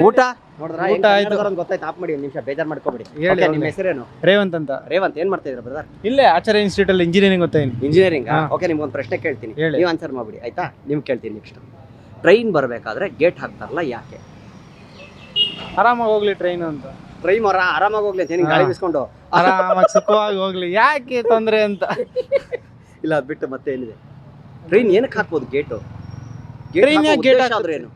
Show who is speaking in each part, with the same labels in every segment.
Speaker 1: ಊಟ ನೋಡಿದ್ರ
Speaker 2: ಊಟ ಆಯ್ತು.
Speaker 1: ಗೊತ್ತಾಯ್ತು. ಆಫ್ ಮಾಡಿ ಒಂದು ನಿಮಿಷ, ಬೇಜಾರು ಮಾಡ್ಕೋಬೇಡಿ.
Speaker 2: ಹೇಳಿ
Speaker 1: Okay, ನಿಮ್ಮ
Speaker 2: ಅವ್ರಿಗೆ.
Speaker 1: ಹೆಸರೇನು?
Speaker 2: ರೇವಂತ್ ಅಂತ.
Speaker 1: ರೇವಂತ್. ಏನ್ ಮಾಡ್ತಾ ಇದ್ರ ಬ್ರದರ್?
Speaker 2: ಇಲ್ಲೇ ಆಚಾರ್ಯ ಇನ್ಸ್ಟಿಟ್ಯೂಟ್ ಅಲ್ಲಿ ಇಂಜಿನಿಯರಿಂಗ್ ಓದ್ತಾ ಇದೀನಿ.
Speaker 1: ಇಂಜಿನಿಯರಿಂಗ್.
Speaker 2: ಹಾ.
Speaker 1: ಓಕೆ, ನಿಮ್ಗೊಂದು ಪ್ರಶ್ನೆ ಕೇಳ್ತೀನಿ,
Speaker 2: ಹೇಳಿ.
Speaker 1: ನೀವು ಆನ್ಸರ್ ಮಾಡ್ಬಿಡಿ ಆಯ್ತಾ? ನಿಮ್ಗೆ ಕೇಳ್ತೀನಿ ನೆಕ್ಸ್ಟ್. ಟ್ರೈನ್ ಬರ್ಬೇಕಾದ್ರೆ ಗೇಟ್ ಹಾಕ್ತಾರಲ್ಲ ಯಾಕೆ?
Speaker 2: ಆರಾಮಾಗಿ ಹೋಗ್ಲಿ ಟ್ರೈನ್ ಅಂತ.
Speaker 1: ಟ್ರೈನ್ ಆರಾಮಾಗಿ ಹೋಗ್ಲಿ ಅಂತ ಗಾಳಿ
Speaker 2: ಹಾ.
Speaker 1: ಬಿಸ್ಕೊಂಡು?
Speaker 2: ಆರಾಮಾಗಿ ಸುಖವಾಗಿ ಹೋಗ್ಲಿ, ಯಾಕೆ ತೊಂದ್ರೆ ಅಂತ.
Speaker 1: ಇಲ್ಲ, ಅದ್ ಬಿಟ್ಟು ಮತ್ತೆ ಏನಿದೆ? ಟ್ರೈನ್ ಏನಕ್ಕೆ ಹಾಕ್ಬೋದು ಗೇಟು?
Speaker 2: ಟ್ರೈನ್ ಗೇಟ್
Speaker 1: ಆದ್ರೆ ಏನು?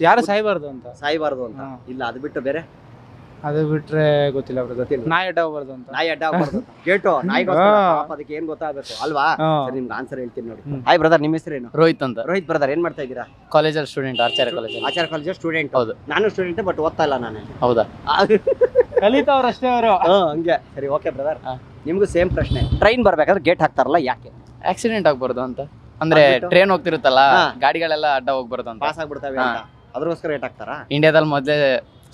Speaker 2: ಯಾರು ಸಾಯ್ಬಾರ್ದು ಅಂತ.
Speaker 1: ಸಾಯ್ಬಾರ್ದು ಅಂತ.
Speaker 2: ಹಾ.
Speaker 1: ಇಲ್ಲ, ಅದು ಬಿಟ್ಟು ಬೇರೆ
Speaker 2: ಅದು ಬಿಟ್ರೆ ಗೊತ್ತಿಲ್ಲ ಬ್ರದರ್.
Speaker 1: ಗೊತ್ತಿಲ್ಲ.
Speaker 2: ನಾಯಿ ಅಡ್ಡ ಹೋಗ್ಬಾರ್ದು ಅಂತ.
Speaker 1: ನಾಯಿ ಅಡ್ಡ ಆಗ್ಬಾರ್ದು. ಗೇಟು ನಾಯಿಗೋಸ್ಕರ
Speaker 2: ಹಾ.
Speaker 1: ಪಾಪ, ಅದಕ್ಕೆ ಏನ್ ಗೊತ್ತಾಗಬೇಕು ಅಲ್ವಾ?
Speaker 2: ಹಾ.
Speaker 1: ಸರಿ, ನಿಮ್ಗೆ ಆನ್ಸರ್ ಹೇಳ್ತೀನಿ ನೋಡಿ.
Speaker 2: ಹ್ಮ್.
Speaker 1: ಹಾಯ್ ಬ್ರದರ್, ನಿಮ್ಮ ಹೆಸರೇನು?
Speaker 3: ರೋಹಿತ್ ಅಂತ.
Speaker 1: ರೋಹಿತ್ ಬ್ರದರ್, ಏನ್ ಮಾಡ್ತಾ ಇದ್ದೀರಾ?
Speaker 3: ಕಾಲೇಜಲ್ಲಿ ಸ್ಟೂಡೆಂಟ್, ಆಚಾರ್ಯ ಕಾಲೇಜಲ್ಲಿ.
Speaker 1: ಆಚಾರ್ಯ ಕಾಲೇಜ್ ಸ್ಟೂಡೆಂಟ್.
Speaker 3: ಹೌದು.
Speaker 1: ನಾನು ಸ್ಟೂಡೆಂಟ್, ಬಟ್ ಓದ್ತಾ ಇಲ್ಲ ನಾನು.
Speaker 3: ಹೌದಾ?
Speaker 2: ಕಲಿತವ್ರಷ್ಟೇ ಅವರು.
Speaker 1: ಹಂಗೆ. ಸರಿ, ಓಕೆ ಬ್ರದರ್,
Speaker 3: ಹಾ.
Speaker 1: ನಿಮ್ಗೂ ಸೇಮ್ ಪ್ರಶ್ನೆ. ಟ್ರೈನ್ ಬರ್ಬೇಕಾದ್ರೆ ಗೇಟ್ ಹಾಕ್ತಾರಲ್ಲ ಯಾಕೆ?
Speaker 3: ಆಕ್ಸಿಡೆಂಟ್ ಆಗ್ಬಾರ್ದು ಅಂತ. ಅಂದ್ರೆ
Speaker 1: ಆಗ್ಬಿಟ್ಟು?
Speaker 3: ಟ್ರೈನ್ ಹೋಗ್ತಿರುತ್ತಲ್ಲ,
Speaker 1: ಹಾ.
Speaker 3: ಗಾಡಿಗಳೆಲ್ಲ ಅಡ್ಡ ಹೋಗ್ಬಾರ್ದು ಅಂತ.
Speaker 1: ಪಾಸ್ ಆಗ್ಬಿಡ್ತಾವೆ ಅಂತ ಅದ್ರಗೋಸ್ಕರ ಗೇಟ್ ಹಾಕ್ತಾರಾ?
Speaker 3: ಇಂಡಿಯಾದಲ್ಲಿ ಮೊದ್ಲೇ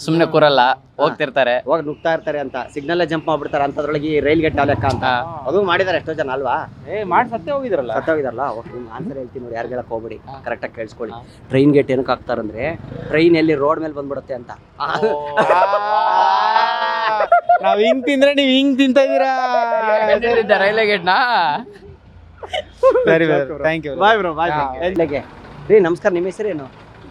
Speaker 3: ಸುಮ್ನೆ ಕೂರಲ್ಲ, ಹೋಗ್ತಿರ್ತಾರೆ.
Speaker 1: ಹೋಗಿ ನುಗ್ತಾ ಇರ್ತಾರೆ ಅಂತ, ಸಿಗ್ನಲ್ ಜಂಪ್ ಮಾಡ್ಬಿಡ್ತಾರೆ ಅಂತದ್ರೊಳಗೆ ರೈಲ್ ಗೇಟ್ ಲೆಕ್ಕ ಅಂತ.
Speaker 3: ಹಾ.
Speaker 1: ಅದು ಮಾಡಿದಾರೆ ಎಷ್ಟೋ ಜನ ಅಲ್ವಾ?
Speaker 2: ಮಾಡಿ ಸತ್ತೇ ಹೋಗಿದ್ರಲ್ಲ.
Speaker 1: ಸತ್ತೋಗಿದಾರಲ್ಲ. ಓಕೆ, ನಿಮ್ಗೆ ಆನ್ಸರ್ ಹೇಳ್ತೀನಿ ನೋಡಿ, ಯಾರು ಹೇಳಕ್ ಹೋಗ್ಬೇಡಿ,
Speaker 3: ಹಾ.
Speaker 1: ಕರೆಕ್ಟಾಗಿ ಕೇಳಿಸ್ಕೊಳ್ಳಿ.
Speaker 3: ಹಾ.
Speaker 1: ಟ್ರೈನ್ ಗೇಟ್ ಏನಕ್ಕೆ ಹಾಕ್ತಾರಂದ್ರೆ ಟ್ರೈನ್ ಎಲ್ಲಿ ರೋಡ್ ಮೇಲೆ ಬಂದ್ಬಿಡುತ್ತೆ ಅಂತ.
Speaker 2: ನಾವ್ ಹಿಂಗ್ ತಿಂದ್ರೆ ನೀವ್ ಹಿಂಗ್ ತಿಂತ ಇದೀರಾ.
Speaker 3: ರೈಲ್ವೆ ಗೇಟ್ನಾ?
Speaker 2: ಸರಿ ಥ್ಯಾಂಕ್ ಯು.
Speaker 1: ಬಾಯ್ ಬ್ರೋ, ಬಾಯ್.
Speaker 2: ಹಾ.
Speaker 1: ರೀ ನಮಸ್ಕಾರ, ನಿಮ್ಮ ಹೆಸರೇನು?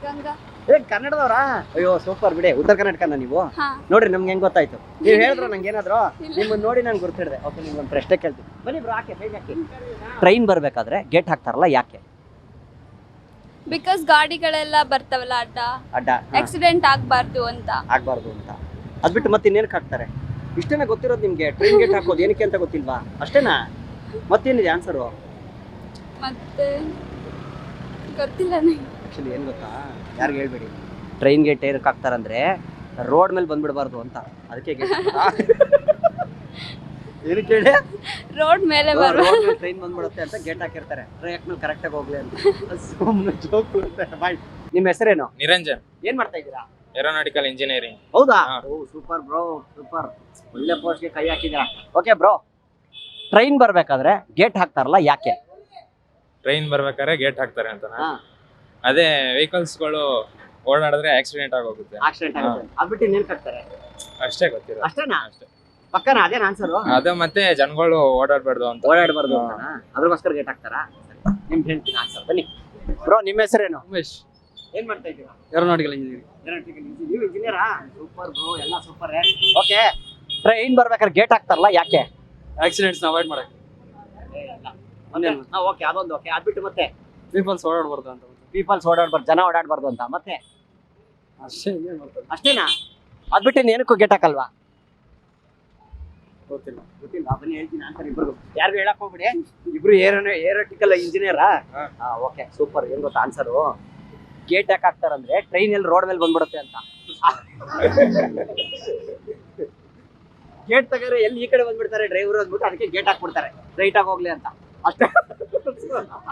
Speaker 4: ಗಂಗಾ.
Speaker 1: ಏ, ಕನ್ನಡದವ್ರಾ? ಅಯ್ಯೋ ಸೂಪರ್ ಬಿಡಿ, ಉತ್ತರ ಕರ್ನಾಟಕನ ನೀವು?
Speaker 4: ಹಾ.
Speaker 1: ನೋಡ್ರಿ, ನಮ್ಗೆ ಹೆಂಗ್ ಗೊತ್ತಾಯ್ತು? ನೀವು ಹೇಳಿದ್ರು ನಂಗೆ ಏನಾದ್ರು
Speaker 4: ಇಲ್ಲ.
Speaker 1: ನಿಮ್ಮನ್ನ ನೋಡಿ ನಾನು ಗುರ್ತಿಡ್ದೆ. ಓಕೆ, ನಿಮ್ಗೊಂದು ಪ್ರಶ್ನೆ ಕೇಳ್ತೀನಿ, ಬನ್ನಿ ಬ್ರೋ. ಹಾಕಿ, ಹೇಗೆ ಹಾಕಿ. ಟ್ರೈನ್ ಬರ್ಬೇಕಾದ್ರೆ ಗೇಟ್ ಹಾಕ್ತಾರಲ್ಲ ಯಾಕೆ?
Speaker 4: ಬಿಕಾಸ್ ಗಾಡಿಗಳೆಲ್ಲ ಬರ್ತಾವಲ್ಲ ಅಡ್ಡ,
Speaker 1: ಅಡ್ಡ
Speaker 4: ಆಕ್ಸಿಡೆಂಟ್ ಆಗ್ಬಾರ್ದು ಅಂತ.
Speaker 1: ಆಗ್ಬಾರ್ದು ಅಂತ. ಅದ್ಬಿಟ್ಟು ಮತ್ತೆ ಇನ್ನೇನಕ್ಕೆ ಹಾಕ್ತಾರೆ? ಇಷ್ಟೇನ ಗೊತ್ತಿರೋದು ನಿಮ್ಗೆ? ಟ್ರೈನ್ ಗೇಟ್ ಹಾಕೋದು ಏನಕ್ಕೆ ಅಂತ ಗೊತ್ತಿಲ್ವಾ? ಅಷ್ಟೇನಾ? ಮತ್ತೇನಿದೆ ಆನ್ಸರು?
Speaker 4: ಮತ್ತೆ ಗೊತ್ತಿಲ್ಲ ನಂಗೆ.
Speaker 1: ಆಕ್ಚುಲಿ ಏನ್ ಗೊತ್ತಾ, ಯಾರಿಗೆ ಹೇಳ್ಬೇಡಿ. ಟ್ರೈನ್ ಗೇಟ್ ಏನಕ್ಕೆ ಹಾಕ್ತಾರಂದ್ರೆ ರೋಡ್ ಮೇಲೆ ಬಂದ್ಬಿಡಬಾರ್ದು ಅಂತ, ಅದಕ್ಕೆ ಗೇಟ್ ಏನಕ್ಕೆ ಹೇಳಿ?
Speaker 4: ರೋಡ್ ಮೇಲೆ ಬರುವ
Speaker 1: ಟ್ರೈನ್ ಬಂದ್ಬಿಡುತ್ತೆ ಅಂತ ಗೇಟ್ ಹಾಕಿರ್ತಾರೆ, ಟ್ರ್ಯಾಕ್ ಮೇಲೆ ಕರೆಕ್ಟಾಗಿ ಹೋಗ್ಲಿ ಅಂತ. ಸುಮ್ಮನೆ ಜೋಕ್ ಬಾಯ್. ನಿಮ್ಮ ಹೆಸರೇನು?
Speaker 5: ನಿರಂಜನ್,
Speaker 1: ಏನ್ ಮಾಡ್ತಾ ಇದ್ದೀರಾ?
Speaker 5: Aeronautical engineering.
Speaker 1: ಹೌದಾ?
Speaker 5: ಹಾ.
Speaker 1: ಓ ಸೂಪರ್ ಬ್ರೋ, ಸೂಪರ್. ಒಳ್ಳೆ ಪೋಸ್ಟ್ಗೆ ಕೈ ಹಾಕಿದ್ದೀರಾ. ಓಕೆ ಬ್ರೋ, ಟ್ರೈನ್ ಬರ್ಬೇಕಾದ್ರೆ ಗೇಟ್ ಹಾಕ್ತಾರಲ್ಲ ಯಾಕೆ?
Speaker 5: ಟ್ರೈನ್ ಬರ್ಬೇಕಾದ್ರೆ ಗೇಟ್ ಹಾಕ್ತಾರೆ ಅಂತ.
Speaker 1: ಹಾ.
Speaker 5: ಅದೇ ವೆಹಿಕಲ್ಸ್ಗಳು ಓಡಾಡಿದ್ರೆ ಆಕ್ಸಿಡೆಂಟ್ ಆಗೋಗುತ್ತೆ.
Speaker 1: ಆಕ್ಸಿಡೆಂಟ್ ಆಗುತ್ತೆ. ಅದ್ಬಿಟ್ಟು ಇನ್ನೇನ್ ಹಾಕ್ತಾರೆ?
Speaker 5: ಅಷ್ಟೇ ಗೊತ್ತಿರೋ.
Speaker 1: ಅಷ್ಟೇನಾ?
Speaker 5: ಅಷ್ಟೇ.
Speaker 1: ಪಕ್ಕನ ಅದೇನ ಆನ್ಸರು?
Speaker 5: ಅದು ಮತ್ತೆ ಜನಗಳು ಓಡಾಡ್ಬಾರ್ದು ಅಂತ.
Speaker 1: ಓಡಾಡಬಾರ್ದು ಅಂತನಾ? ಅದ್ರಗೋಸ್ಕರ ಗೇಟ್ ಹಾಕ್ತಾರಾ? ಸರಿ, ನಿಮ್ಗೆ ಹೇಳ್ತೀನಿ ಆನ್ಸರ್. ಬನ್ನಿ ಬ್ರೋ, ನಿಮ್ಮ ಹೆಸರೇನು?
Speaker 2: ಉಮೇಶ್,
Speaker 1: ಏನ್ ಮಾಡ್ತಾ ಇದ್ದೀರಾ?
Speaker 2: Aeronautical engineering.
Speaker 1: ನೀವು ಇಂಜಿನಿಯರಾ? ಸೂಪರ್ ಬ್ರೋ, ಎಲ್ಲ ಸೂಪರ್. ಓಕೆ, ಟ್ರೈನ್ ಬರ್ಬೇಕಾದ್ರೆ ಗೇಟ್ ಹಾಕ್ತಾರಲ್ಲ ಯಾಕೆ?
Speaker 2: ಆಕ್ಸಿಡೆಂಟ್ಸ್ ಅವಾಯ್ಡ್ ಮಾಡಕ್ಕೆ.
Speaker 1: ಓಕೆ, ಅದೊಂದು. ಓಕೆ, ಅದ್ಬಿಟ್ಟು ಮತ್ತೆ
Speaker 2: ಪೀಪಲ್ಸ್ ಓಡಾಡ್ಬಾರ್ದು ಅಂತ.
Speaker 1: ಪೀಪಲ್ಸ್ ಓಡಾಡ್ಬಾರ್ದು, ಜನ ಓಡಾಡ್ಬಾರ್ದು ಅಂತ. ಮತ್ತೆ
Speaker 2: ಅಷ್ಟೇ, ಏನ್ ಮಾಡ್ತಾರೆ
Speaker 1: ಅಷ್ಟೇನಾ? ಅದ್ಬಿಟ್ಟು ಏನಕ್ಕೂ ಗೇಟ್ ಹಾಕಲ್ವಾ?
Speaker 2: ಗೊತ್ತಿಲ್ಲ.
Speaker 1: ಗೊತ್ತಿಲ್ಲ. ಬನ್ನಿ ಹೇಳ್ತೀನಿ ಆನ್ಸರ್ ಇಬ್ರಿಗೂ. ಯಾರಿಗೂ ಹೇಳಕ್ ಹೋಗ್ಬಿಡಿ, ಇಬ್ರು ಏರೋಟಿಕಲ್ ಇಂಜಿನಿಯರಾ? Okay, super. ಏನ್ ಗೊತ್ತಾ ಆನ್ಸರು? ಗೇಟ್ ಯಾಕೆ ಹಾಕ್ತಾರಂದ್ರೆ ಟ್ರೈನ್ ಎಲ್ಲಿ ರೋಡ್ ಮೇಲೆ ಬಂದ್ಬಿಡುತ್ತೆ ಅಂತ. ಗೇಟ್ ತಗರೆ ಎಲ್ಲಿ ಈ ಕಡೆ ಬಂದ್ಬಿಡ್ತಾರೆ ಡ್ರೈವರ್ ಅಂದ್ಬಿಟ್ಟು ಅದಕ್ಕೆ ಗೇಟ್ ಹಾಕ್ಬಿಡ್ತಾರೆ, ರೈಟ್ ಆಗಿ ಹೋಗ್ಲಿ ಅಂತ ಅಷ್ಟೇ.